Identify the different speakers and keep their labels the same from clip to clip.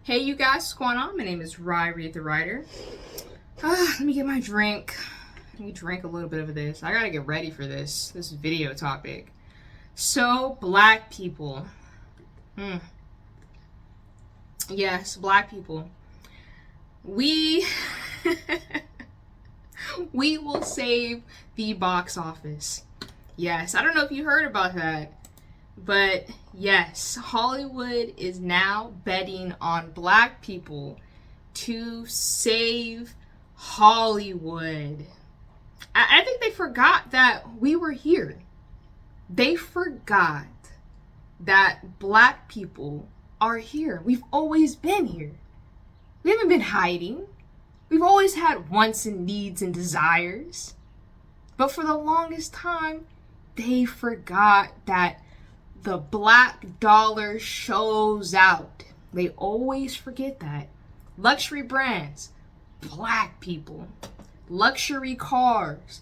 Speaker 1: Hey you guys, what's going on? My name is Read the Writer. Let me get my drink. Let me drink a little bit of this. I gotta get ready for this video topic. So, black people. Yes, black people. We we will save the box office. Yes, I don't know if you heard about that. But yes, Hollywood is now betting on black people to save Hollywood. I think they forgot that we were here. They forgot that black people are here. We've always been here. We haven't been hiding. We've always had wants and needs and desires. But for the longest time, they forgot that the black dollar shows out. They always forget that. Luxury brands, black people. Luxury cars,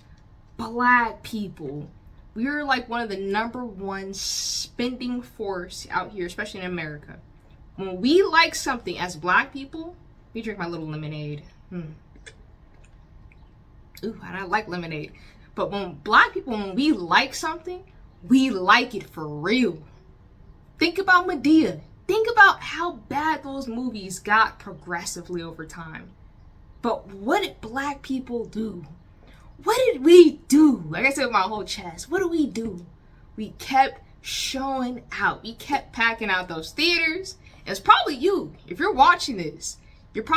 Speaker 1: black people. We're like one of the #1 spending force out here, especially in America. When we like something as black people, we drink my little lemonade. Ooh, I don't like lemonade. But when black people, when we like something, we like it for real. Think about Medea. Think about how bad those movies got progressively over time. But what did black people do? What did we do? Like I said with my whole chest, what did we do? We kept showing out. We kept packing out those theaters. It's probably you. If you're watching this, it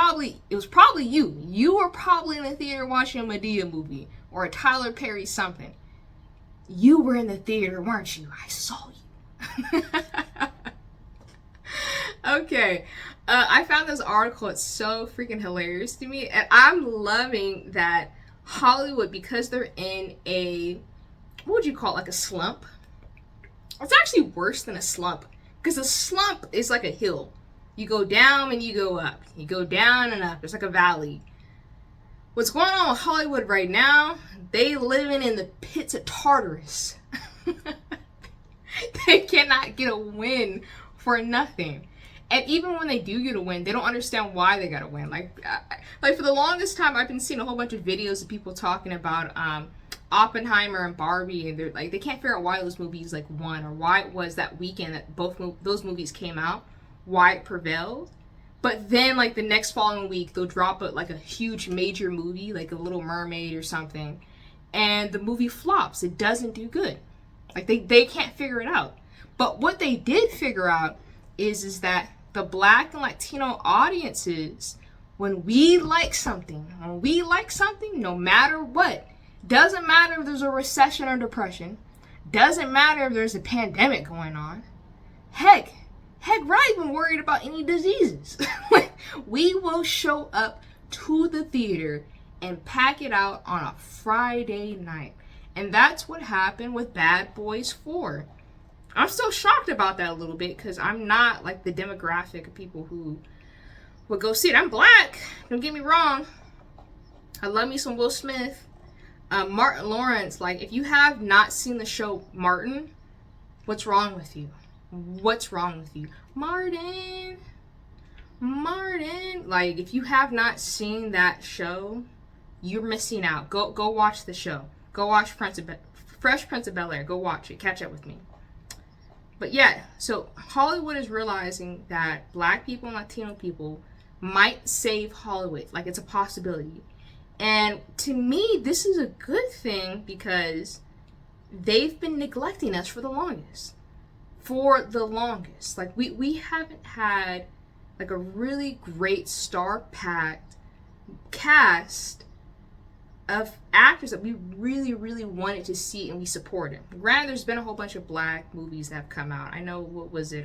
Speaker 1: was probably you. You were probably in the theater watching a Medea movie or a Tyler Perry something. You were in the theater, weren't you? I saw you. Okay. I found this article. It's so freaking hilarious to me. And I'm loving that Hollywood, because they're in what would you call it? Like a slump? It's actually worse than a slump. Because a slump is like a hill. You go down and you go up. You go down and up. It's like a valley. What's going on with Hollywood right now, they living in the pits of Tartarus. They cannot get a win for nothing. And even when they do get a win, they don't understand why they got a win. Like for the longest time, I've been seeing a whole bunch of videos of people talking about Oppenheimer and Barbie, and they're like, they can't figure out why those movies like won, or why it was that weekend that those movies came out, why it prevailed. But then, like, the next following week, they'll drop a huge major movie, like a Little Mermaid or something, and the movie flops. It doesn't do good. Like, they can't figure it out. But what they did figure out is that the black and Latino audiences, when we like something, no matter what, doesn't matter if there's a recession or depression, doesn't matter if there's a pandemic going on, heck, we're not even worried about any diseases. We will show up to the theater and pack it out on a Friday night. And that's what happened with Bad Boys 4. I'm still shocked about that a little bit because I'm not like the demographic of people who would go see it. I'm black. Don't get me wrong. I love me some Will Smith. Martin Lawrence, like, if you have not seen the show Martin, what's wrong with you? What's wrong with you? Martin. Like, if you have not seen that show, you're missing out. Go watch the show. Go watch Fresh Prince of Bel-Air. Go watch it. Catch up with me. But yeah, so Hollywood is realizing that black people and Latino people might save Hollywood. Like, it's a possibility. And to me, this is a good thing because they've been neglecting us for the longest. Like, we haven't had like a really great star-packed cast of actors that we really, really wanted to see and we supported. Granted, there's been a whole bunch of black movies that have come out. I know, what was it?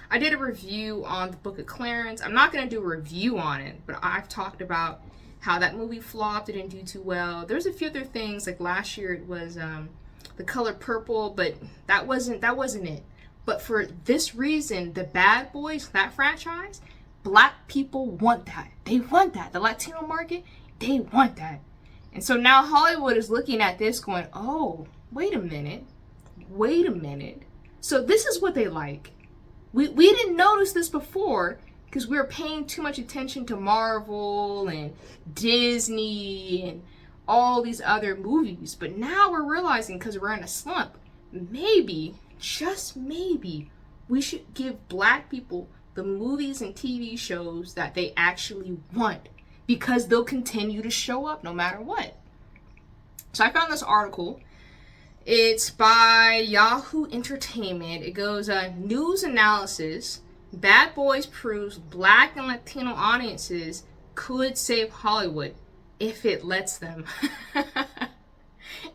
Speaker 1: I did a review on the Book of Clarence. I'm not going to do a review on it, but I've talked about how that movie flopped. It didn't do too well. There's a few other things, like last year it was The Color Purple, but that wasn't it. But for this reason, the Bad Boys, that franchise, black people want that. They want that. The Latino market, they want that. And so now Hollywood is looking at this going, oh, wait a minute. So this is what they like. We didn't notice this before. because we were paying too much attention to Marvel and Disney and all these other movies. But now we're realizing, because we're in a slump, maybe, just maybe, we should give black people the movies and TV shows that they actually want, because they'll continue to show up no matter what. So I found this article. It's by Yahoo Entertainment. It goes, news analysis, Bad Boys proves black and Latino audiences could save Hollywood if it lets them.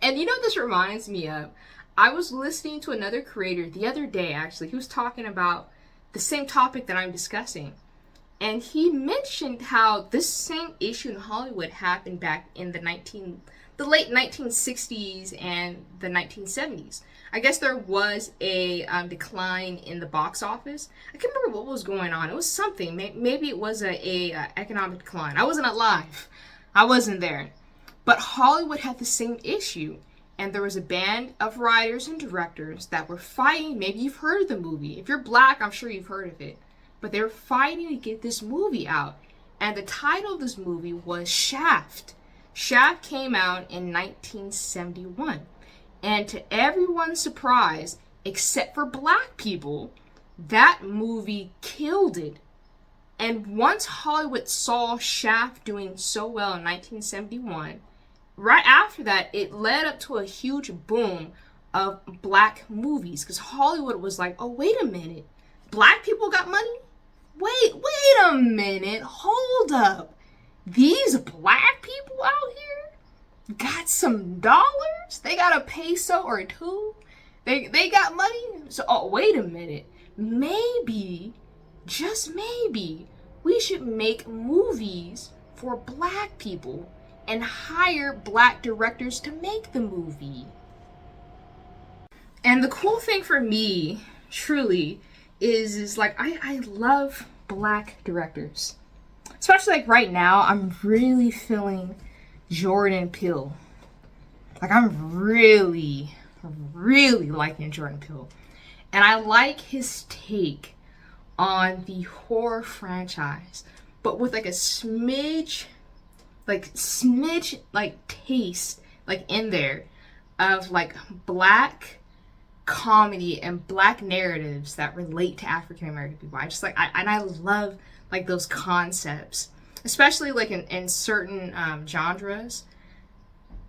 Speaker 1: And you know what this reminds me of? I was listening to another creator the other day, actually. He was talking about the same topic that I'm discussing. And he mentioned how this same issue in Hollywood happened back in the late 1960s and the 1970s. I guess there was a decline in the box office. I can't remember what was going on. It was something. Maybe it was a economic decline. I wasn't alive. I wasn't there. But Hollywood had the same issue. And there was a band of writers and directors that were fighting. Maybe you've heard of the movie. If you're black, I'm sure you've heard of it. But they were fighting to get this movie out. And the title of this movie was Shaft. Shaft came out in 1971. And to everyone's surprise, except for black people, that movie killed it. And once Hollywood saw Shaft doing so well in 1971, right after that, it led up to a huge boom of black movies. Because Hollywood was like, oh, wait a minute. Black people got money? Wait a minute. Hold up. These black people out here got some dollars? They got a peso or two? They got money? So, oh, wait a minute. Maybe, just maybe, we should make movies for black people and hire black directors to make the movie. And the cool thing for me, truly, is like, I love black directors. Especially like right now, I'm really feeling Jordan Peele. Like, I'm really liking Jordan Peele. And I like his take on the horror franchise, but with like a smidge taste like in there of like black comedy and black narratives that relate to African American people. I just like, I love like those concepts, especially like in certain genres.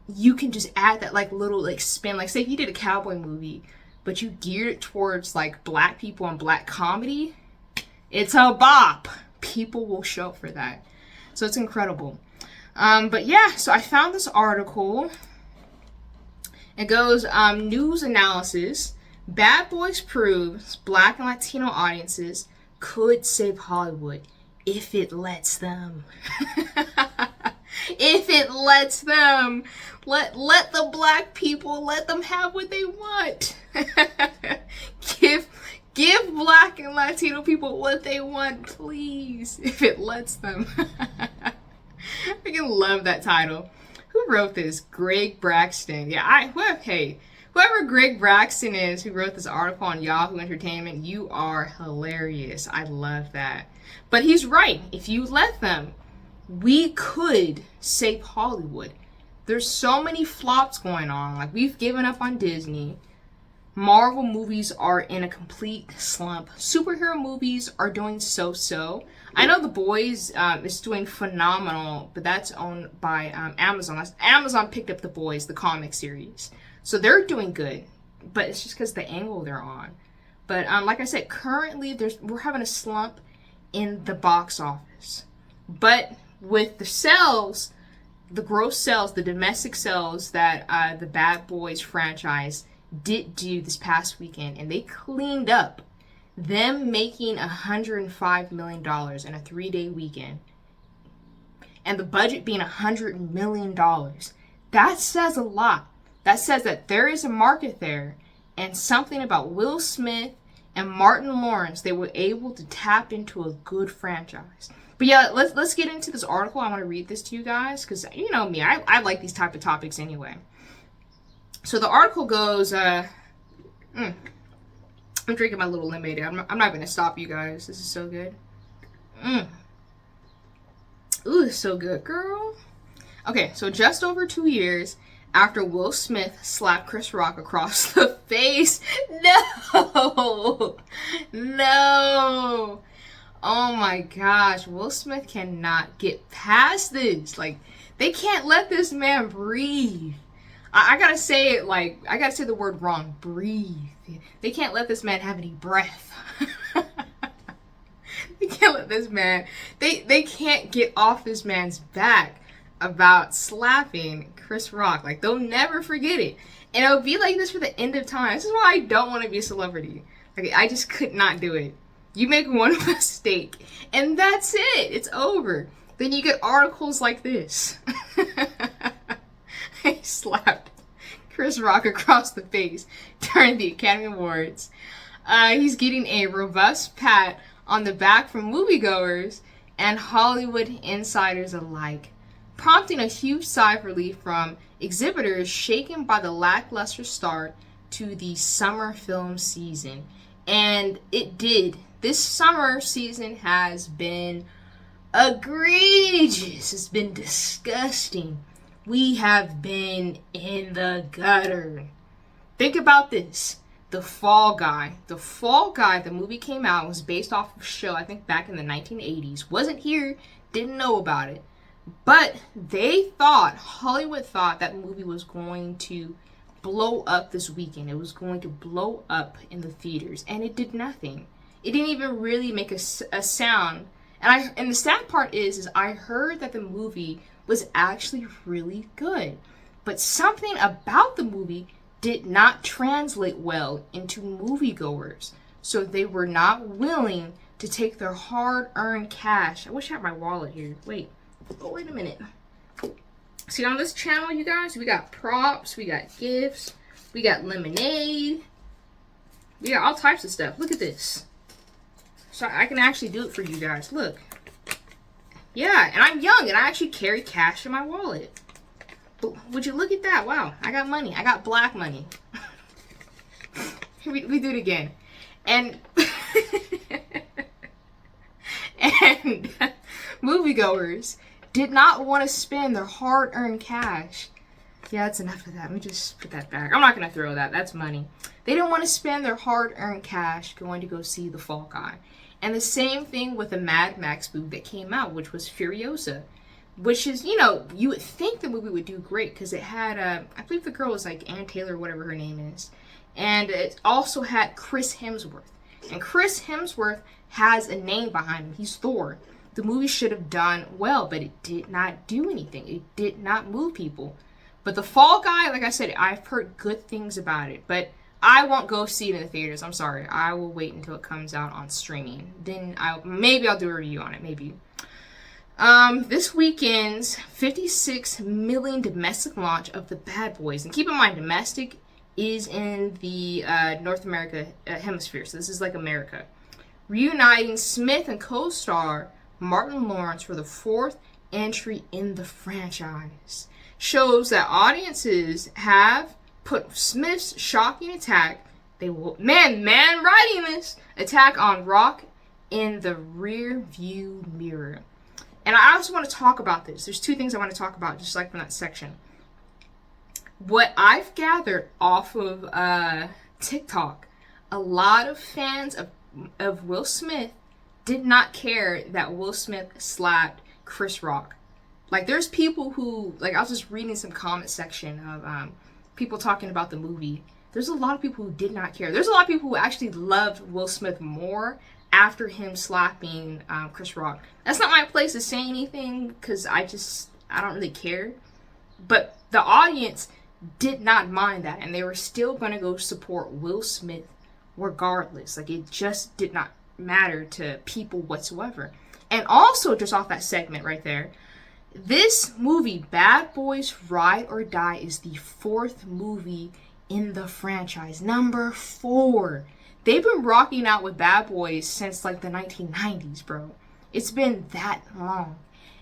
Speaker 1: You can just add that like little like spin. Like, say if you did a cowboy movie, but you geared it towards like black people and black comedy, it's a bop. People will show up for that. So it's incredible. But yeah, so I found this article. It goes, news analysis, Bad Boys proves black and Latino audiences could save Hollywood if it lets them. If it lets them. Let the black people, let them have what they want. Give black and Latino people what they want, please. If it lets them. I freaking love that title. Who wrote this? Greg Braxton. Yeah, whoever Greg Braxton is who wrote this article on Yahoo Entertainment, you are hilarious. I love that. But he's right. If you let them, we could save Hollywood. There's so many flops going on. Like, we've given up on Disney. Marvel movies are in a complete slump. Superhero movies are doing so-so. I know The Boys is doing phenomenal, but that's owned by Amazon. Amazon picked up The Boys, the comic series. So they're doing good, but it's just because the angle they're on. But like I said, currently we're having a slump in the box office. But with the sales, the gross sales, the domestic sales that the Bad Boys franchise did do this past weekend, and they cleaned up them making $105 million in a 3-day weekend, and the budget being $100 million. That says a lot. That says that there is a market there, and something about Will Smith and Martin Lawrence, they were able to tap into a good franchise. But yeah, let's get into this article. I want to read this to you guys, because you know me, I like these type of topics anyway. So the article goes, I'm drinking my little lemonade. I'm not going to stop you guys. This is so good. Mm. Ooh, it's so good, girl. Okay, so just over 2 years after Will Smith slapped Chris Rock across the face. No! No! Oh my gosh, Will Smith cannot get past this. Like, they can't let this man breathe. I gotta say it like, I gotta say the word wrong. Breathe. They can't let this man have any breath. They can't let this man, they can't get off this man's back about slapping Chris Rock. Like, they'll never forget it. And it'll be like this for the end of time. This is why I don't want to be a celebrity. Like, I just could not do it. You make one mistake, and that's it. It's over. Then you get articles like this. He slapped Chris Rock across the face during the Academy Awards. He's getting a robust pat on the back from moviegoers and Hollywood insiders alike, prompting a huge sigh of relief from exhibitors shaken by the lackluster start to the summer film season. And it did. This summer season has been egregious. It's been disgusting. We have been in the gutter. Think about this. The Fall Guy. The Fall Guy, the movie came out, was based off of a show, I think back in the 1980s. Wasn't here, didn't know about it. But Hollywood thought that movie was going to blow up this weekend. It was going to blow up in the theaters, and it did nothing. It didn't even really make a sound. And the sad part is I heard that the movie was actually really good. But something about the movie did not translate well into moviegoers. So they were not willing to take their hard-earned cash. I wish I had my wallet here. Wait a minute. See, on this channel, you guys, we got props, we got gifts, we got lemonade, we got all types of stuff. Look at this. So I can actually do it for you guys. Look. Yeah, and I'm young, and I actually carry cash in my wallet. But would you look at that? Wow, I got money. I got black money. we do it again. And and moviegoers did not want to spend their hard-earned cash. Yeah, that's enough of that. Let me just put that back. I'm not going to throw that. That's money. They didn't want to spend their hard-earned cash going to go see The Fall Guy. And the same thing with the Mad Max movie that came out, which was Furiosa. Which is, you would think the movie would do great because it had, I believe the girl was like Ann Taylor, whatever her name is. And it also had Chris Hemsworth. And Chris Hemsworth has a name behind him. He's Thor. The movie should have done well, but it did not do anything. It did not move people. But The Fall Guy, like I said, I've heard good things about it. But I won't go see it in the theaters. I'm sorry. I will wait until it comes out on streaming. Then maybe I'll do a review on it. Maybe. This weekend's 56 million domestic launch of the Bad Boys. And keep in mind, domestic is in the North America hemisphere. So this is like America. Reuniting Smith and co-star Martin Lawrence for the fourth entry in the franchise. Shows that audiences have put Smith's shocking attack, man writing this, attack on Rock in the rear view mirror. And I also want to talk about this. There's two things I want to talk about, just like from that section. What I've gathered off of TikTok, a lot of fans of Will Smith did not care that Will Smith slapped Chris Rock. Like, there's people who, like, I was just reading some comment section of people talking about the movie. There's a lot of people who did not care. There's a lot of people who actually loved Will Smith more after him slapping Chris Rock. That's not my place to say anything because I don't really care. But the audience did not mind that, and they were still going to go support Will Smith regardless. Like, it just did not matter to people whatsoever. And also, just off that segment right there, this movie, Bad Boys Ride or Die, is the fourth movie in the franchise. Number 4. They've been rocking out with Bad Boys since like the 1990s, bro. It's been that long.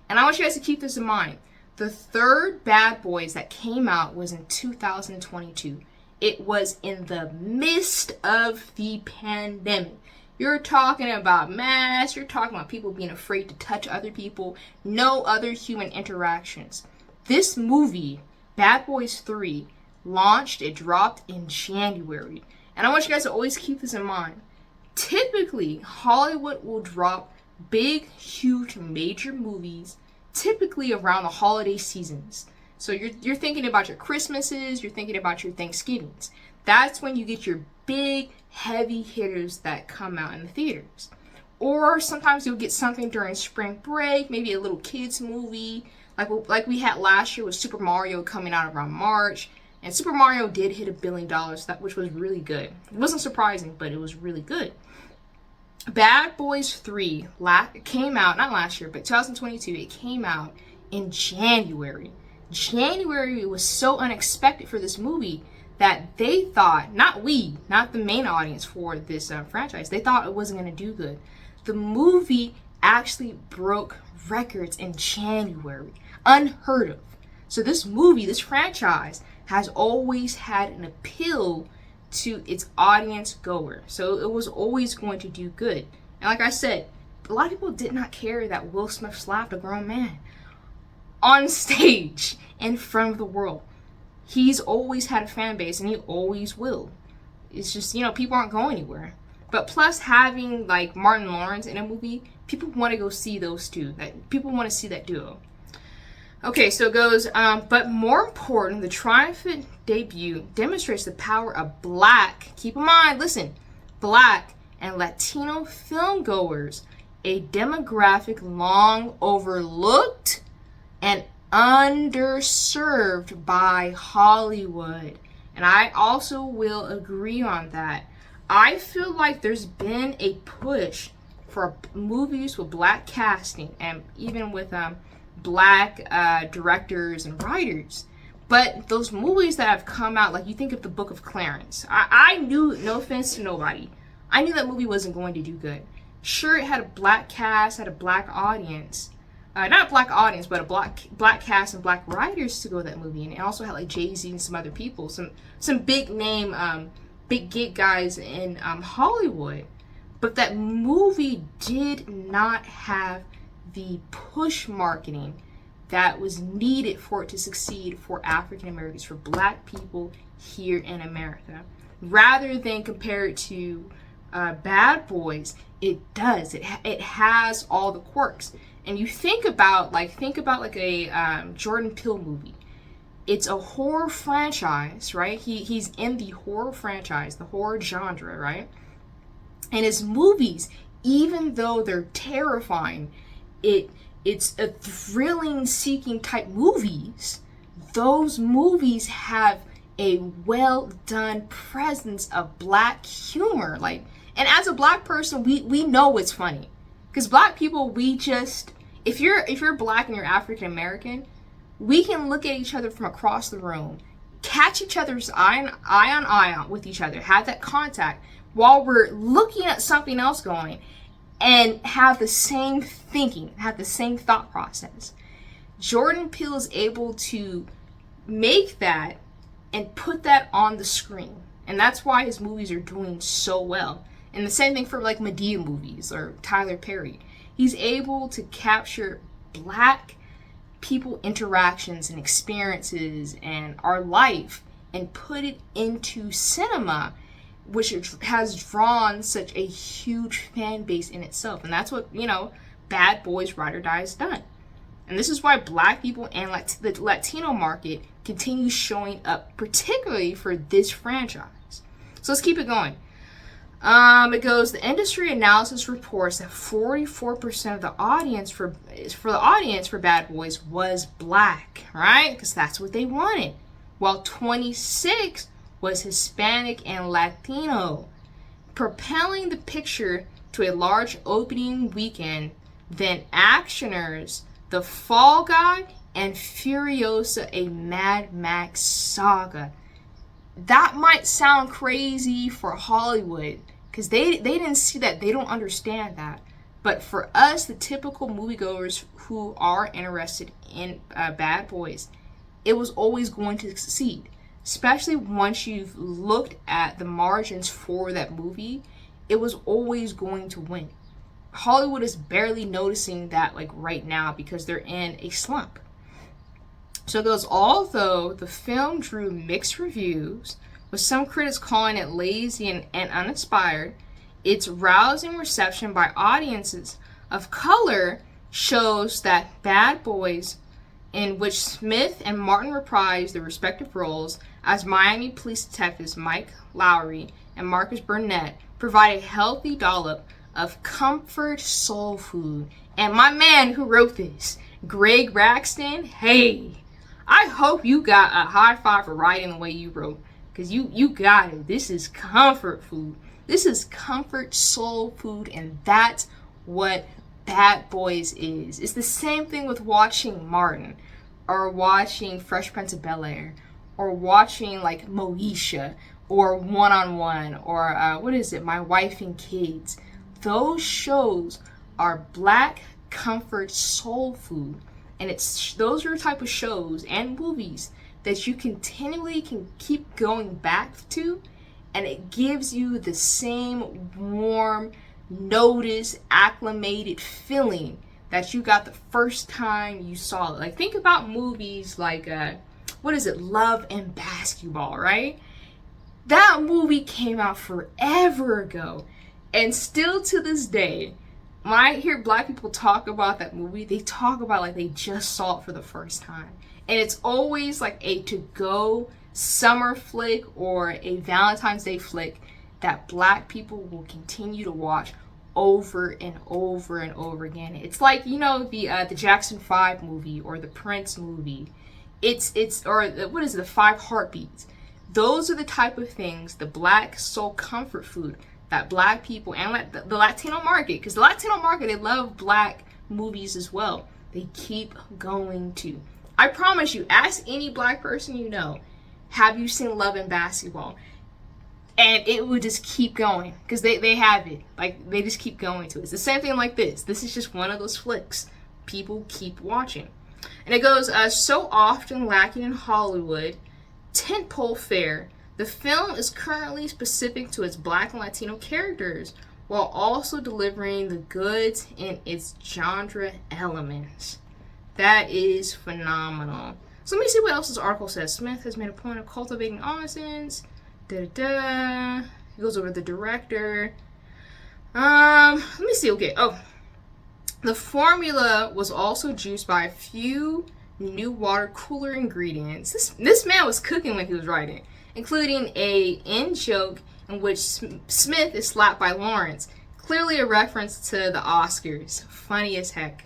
Speaker 1: And I want you guys to keep this in mind. The third Bad Boys that came out was in 2022. It was in the midst of the pandemic. You're talking about masks. You're talking about people being afraid to touch other people. No other human interactions. This movie, Bad Boys 3, launched, it dropped in January. And I want you guys to always keep this in mind. Typically, Hollywood will drop big, huge, major movies typically around the holiday seasons. So you're thinking about your Christmases, you're thinking about your Thanksgivings. That's when you get your big, heavy hitters that come out in the theaters. Or sometimes you'll get something during spring break, maybe a little kids movie, like we had last year with Super Mario coming out around March. And Super Mario did hit $1 billion, which was really good. It wasn't surprising, but it was really good. Bad Boys 3 came out, not last year, but 2022. It came out in January. January was so unexpected for this movie that they thought, not the main audience for this franchise, they thought it wasn't going to do good. The movie actually broke records in January. Unheard of. So this movie, this franchise, has always had an appeal to its audience goer. So it was always going to do good. And like I said, a lot of people did not care that Will Smith slapped a grown man on stage in front of the world. He's always had a fan base and he always will. It's just, people aren't going anywhere. But plus having like Martin Lawrence in a movie, people want to go see those two. People want to see that duo. Okay, so it goes, but more important, the triumphant debut demonstrates the power of Black, keep in mind, listen, Black and Latino filmgoers, a demographic long overlooked and underserved by Hollywood. And I also will agree on that. I feel like there's been a push for movies with Black casting and even with Black directors and writers. But those movies that have come out, like you think of The Book of Clarence, I knew, no offense to nobody, I knew that movie wasn't going to do good. Sure, it had a Black cast, had a Black audience. Not a Black audience, but a black cast and Black writers to go to that movie. And it also had like Jay-Z and some other people, some big name, big gig guys in Hollywood. But that movie did not have the push marketing that was needed for it to succeed for African Americans, for Black people here in America. Rather than compare it to Bad Boys, it does. It has all the quirks. And you think about a Jordan Peele movie. It's a horror franchise, right? He's in the horror franchise, the horror genre, right? And his movies, even though they're terrifying, it's a thrilling seeking type movies. Those movies have a well done presence of Black humor. And as a Black person, we know it's funny. Because Black people, if you're Black and you're African American, we can look at each other from across the room, catch each other's eye on with each other, have that contact while we're looking at something else going, and have the same thinking, have the same thought process. Jordan Peele is able to make that and put that on the screen. And that's why his movies are doing so well. And the same thing for like Madea movies or Tyler Perry. He's able to capture Black people interactions and experiences and our life and put it into cinema, which has drawn such a huge fan base in itself. And that's what, Bad Boys Ride or Die has done. And this is why Black people and the Latino market continue showing up, particularly for this franchise. So let's keep it going. It goes, the industry analysis reports that 44% of the audience for Bad Boys was Black, right? Because that's what they wanted. While 26% was Hispanic and Latino, propelling the picture to a large opening weekend than actioners The Fall Guy and Furiosa, a Mad Max Saga. That might sound crazy for Hollywood because they didn't see that. They don't understand that. But for us, the typical moviegoers who are interested in Bad Boys, it was always going to succeed. Especially once you've looked at the margins for that movie, it was always going to win. Hollywood is barely noticing that like right now because they're in a slump. So it goes, although the film drew mixed reviews, with some critics calling it lazy and uninspired, its rousing reception by audiences of color shows that Bad Boys, in which Smith and Martin reprised their respective roles as Miami police detectives Mike Lowry and Marcus Burnett, provide a healthy dollop of comfort soul food. And my man who wrote this, Greg Raxton, hey, I hope you got a high five for writing the way you wrote, because you got it. This is comfort food. This is comfort soul food, and that's what Bad Boys is. It's the same thing with watching Martin, or watching Fresh Prince of Bel-Air, or watching like Moesha, or One-on-One, or what is it, My Wife and Kids. Those shows are black comfort soul food. And those are the type of shows and movies that you continually can keep going back to, and it gives you the same warm, noticed, acclimated feeling that you got the first time you saw it. Like, think about movies like, Love and Basketball, right? That movie came out forever ago, and still to this day, when I hear black people talk about that movie, they talk about like they just saw it for the first time. And it's always like a to-go summer flick or a Valentine's Day flick that black people will continue to watch over and over and over again. It's like, the Jackson 5 movie or the Prince movie. The 5 Heartbeats. Those are the type of things, the black soul comfort food that black people and the Latino market, because the Latino market, they love black movies as well. They keep going to. I promise you, ask any black person you know, have you seen Love and Basketball? And it would just keep going, because they have it. Like, they just keep going to it. It's the same thing like this. This is just one of those flicks people keep watching. And it goes, so often lacking in Hollywood tentpole fare, the film is currently specific to its black and Latino characters, while also delivering the goods in its genre elements. That is phenomenal. So let me see what else this article says. Smith has made a point of cultivating innocence. It goes over the director. Let me see. Okay. Oh, the formula was also juiced by a few new water cooler ingredients. This man was cooking when he was writing, including a in-joke in which Smith is slapped by Lawrence. Clearly a reference to the Oscars. Funny as heck.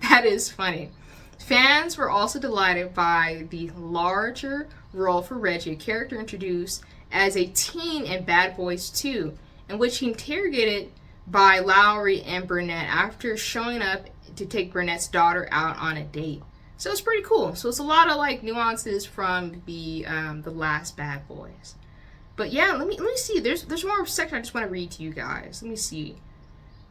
Speaker 1: That is funny. Fans were also delighted by the larger role for Reggie, a character introduced as a teen in Bad Boys 2, in which he interrogated by Lowry and Burnett after showing up to take Burnett's daughter out on a date. So it's pretty cool. So it's a lot of like nuances from the last Bad Boys. But yeah, let me see. There's more section I just want to read to you guys. Let me see.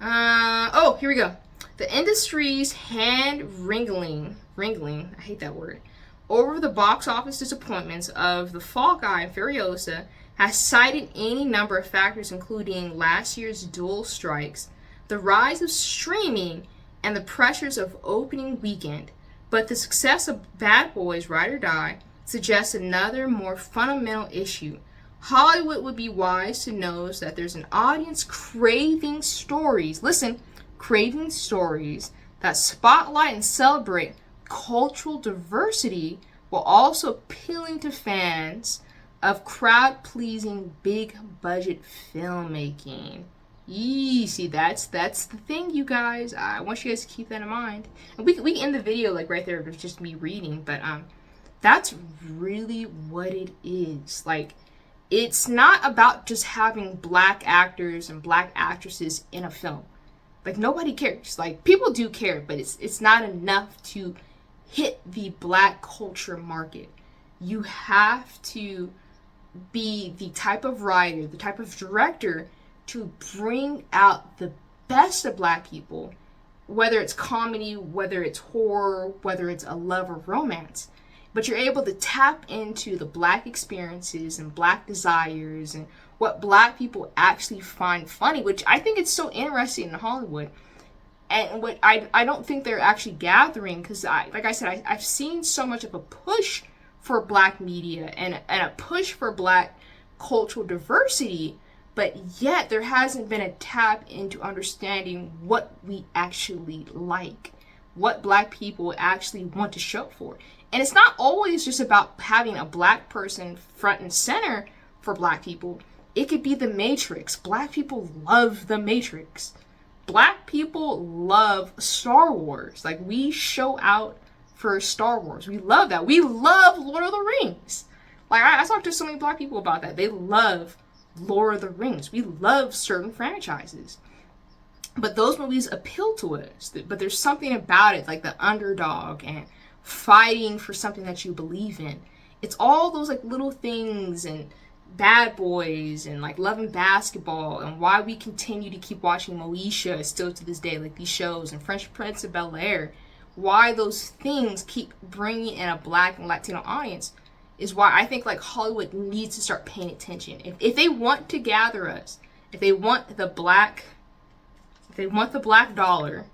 Speaker 1: Here we go. The industry's hand-wringing, I hate that word, over the box office disappointments of The Fall Guy and Furiosa has cited any number of factors, including last year's dual strikes, the rise of streaming, and the pressures of opening weekend. But the success of Bad Boys, Ride or Die, suggests another more fundamental issue. Hollywood would be wise to know that there's an audience craving stories. Listen, craving stories that spotlight and celebrate cultural diversity while also appealing to fans of crowd-pleasing, big-budget filmmaking. See, that's the thing, you guys. I want you guys to keep that in mind. And we can end the video like right there if it's just me reading, but that's really what it is. Like, it's not about just having black actors and black actresses in a film. Like, nobody cares. Like, people do care, but it's not enough to hit the black culture market. You have to be the type of writer, the type of director to bring out the best of black people, whether it's comedy, whether it's horror, whether it's a love or romance. But you're able to tap into the black experiences and black desires and what black people actually find funny, which I think it's so interesting in Hollywood. And what I don't think they're actually gathering, because like I said, I've seen so much of a push for black media and a push for black cultural diversity, but yet there hasn't been a tap into understanding what we actually like, what black people actually want to show up for. And it's not always just about having a black person front and center for black people. It could be The Matrix. Black people love The Matrix. Black people love Star Wars. Like, we show out for Star Wars. We love that. We love Lord of the Rings. Like, I talked to so many black people about that. They love Lord of the Rings. We love certain franchises. But those movies appeal to us. But there's something about it, like the underdog and fighting for something that you believe in. It's all those like little things and Bad Boys and like Love and Basketball, and why we continue to keep watching Moesha still to this day, like these shows, and Fresh Prince of Bel-Air. Why those things keep bringing in a black and Latino audience is why I think like Hollywood needs to start paying attention. If they want to gather us, if they want the black dollar,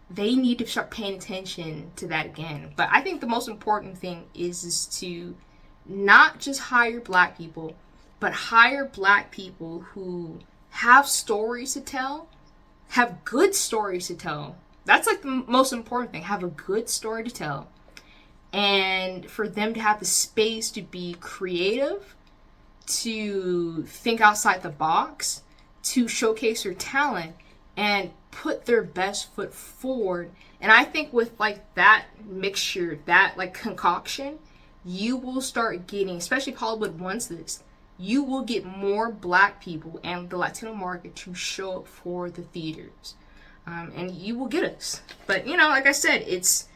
Speaker 1: they need to start paying attention to that again. But I think the most important thing is to not just hire black people, but hire black people who have stories to tell, have good stories to tell. That's like the most important thing, have a good story to tell. And for them to have the space to be creative, to think outside the box, to showcase their talent, and put their best foot forward. And I think with like that mixture, that like concoction, you will start getting, especially if Hollywood wants this, you will get more black people and the Latino market to show up for the theaters. And you will get us. But, you know, like I said, it's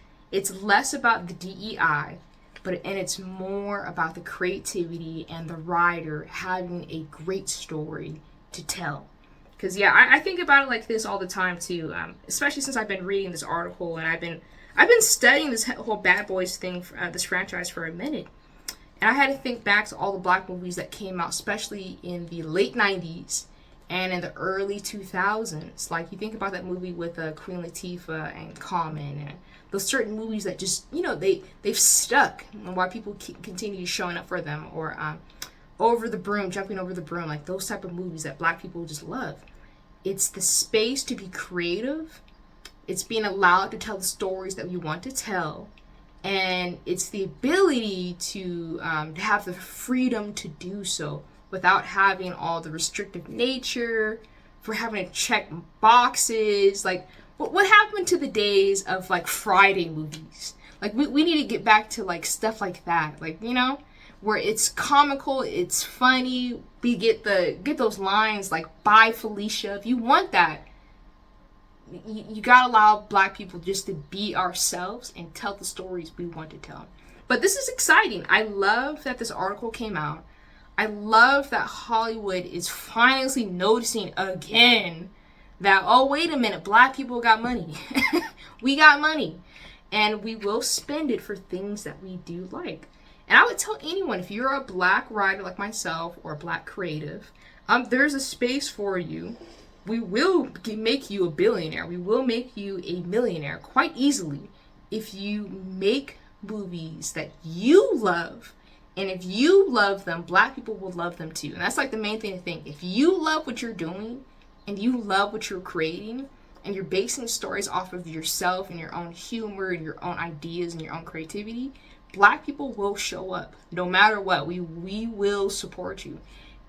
Speaker 1: less about the DEI, and it's more about the creativity and the writer having a great story to tell. Because, yeah, I think about it like this all the time, too, especially since I've been reading this article, and I've been studying this whole Bad Boys thing, this franchise, for a minute. And I had to think back to all the black movies that came out, especially in the late 90s and in the early 2000s. Like, you think about that movie with Queen Latifah and Common, and those certain movies that just, you know, they've stuck, and why people continue showing up for them. Or Over the Broom, Jumping Over the Broom, like those type of movies that black people just love. It's the space to be creative. It's being allowed to tell the stories that we want to tell. And it's the ability to have the freedom to do so without having all the restrictive nature, for having to check boxes. Like, what happened to the days of like Friday movies? Like, we need to get back to like stuff like that. Like, you know, where it's comical, it's funny. We get those lines like "Bye Felicia." If you want that, you gotta allow black people just to be ourselves and tell the stories we want to tell. But this is exciting. I love that this article came out. I love that Hollywood is finally noticing again that, oh, wait a minute, black people got money. We got money. And we will spend it for things that we do like. And I would tell anyone, if you're a black writer like myself or a black creative, there's a space for you. We will make you a billionaire. We will make you a millionaire quite easily if you make movies that you love. And if you love them, black people will love them too. And that's like the main thing to think. If you love what you're doing and you love what you're creating, and you're basing stories off of yourself and your own humor and your own ideas and your own creativity, black people will show up no matter what. We will support you.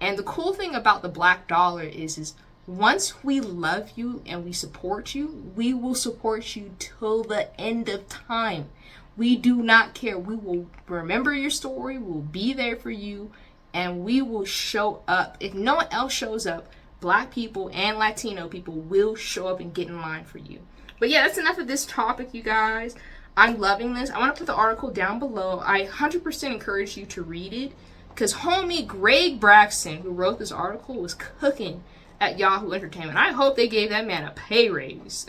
Speaker 1: And the cool thing about the black dollar is once we love you and we support you, we will support you till the end of time. We do not care. We will remember your story. We'll be there for you. And we will show up. If no one else shows up, black people and Latino people will show up and get in line for you. But yeah, that's enough of this topic, you guys. I'm loving this. I want to put the article down below. I 100% encourage you to read it, because homie Greg Braxton, who wrote this article, was cooking at Yahoo Entertainment. I hope they gave that man a pay raise.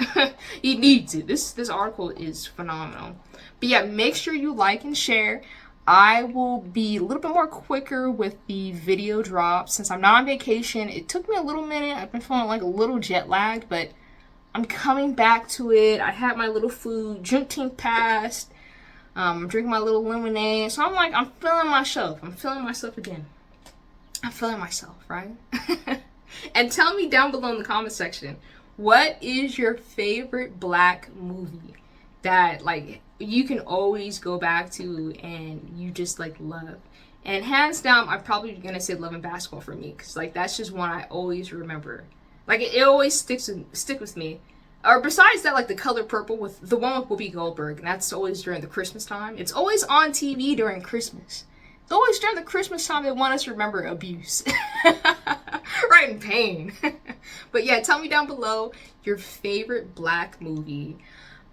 Speaker 1: He needs it. This article is phenomenal. But yeah, make sure you like and share. I will be a little bit more quicker with the video drops since I'm not on vacation. It took me a little minute. I've been feeling like a little jet lagged, but I'm coming back to it. I had my little food. Juneteenth passed. I'm drinking my little lemonade. So I'm like, I'm feeling myself. I'm feeling myself again. I'm feeling myself, right? And tell me down below in the comment section, what is your favorite black movie that like you can always go back to and you just like love? And hands down, I'm probably gonna say Love and Basketball for me, because like that's just one I always remember. Like it always stick with me. Or besides that, like The Color Purple, with the one with Whoopi Goldberg, and that's always during the Christmas time. It's always on TV during Christmas. It's always during the Christmas time they want us to remember abuse. Right, in pain. But yeah, tell me down below your favorite black movie.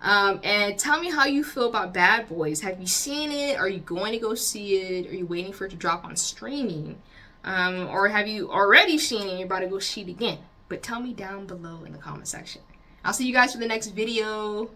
Speaker 1: And tell me how you feel about Bad Boys. Have you seen it? Are you going to go see it? Are you waiting for it to drop on streaming? Or have you already seen it and you're about to go see it again? But tell me down below in the comment section. I'll see you guys for the next video.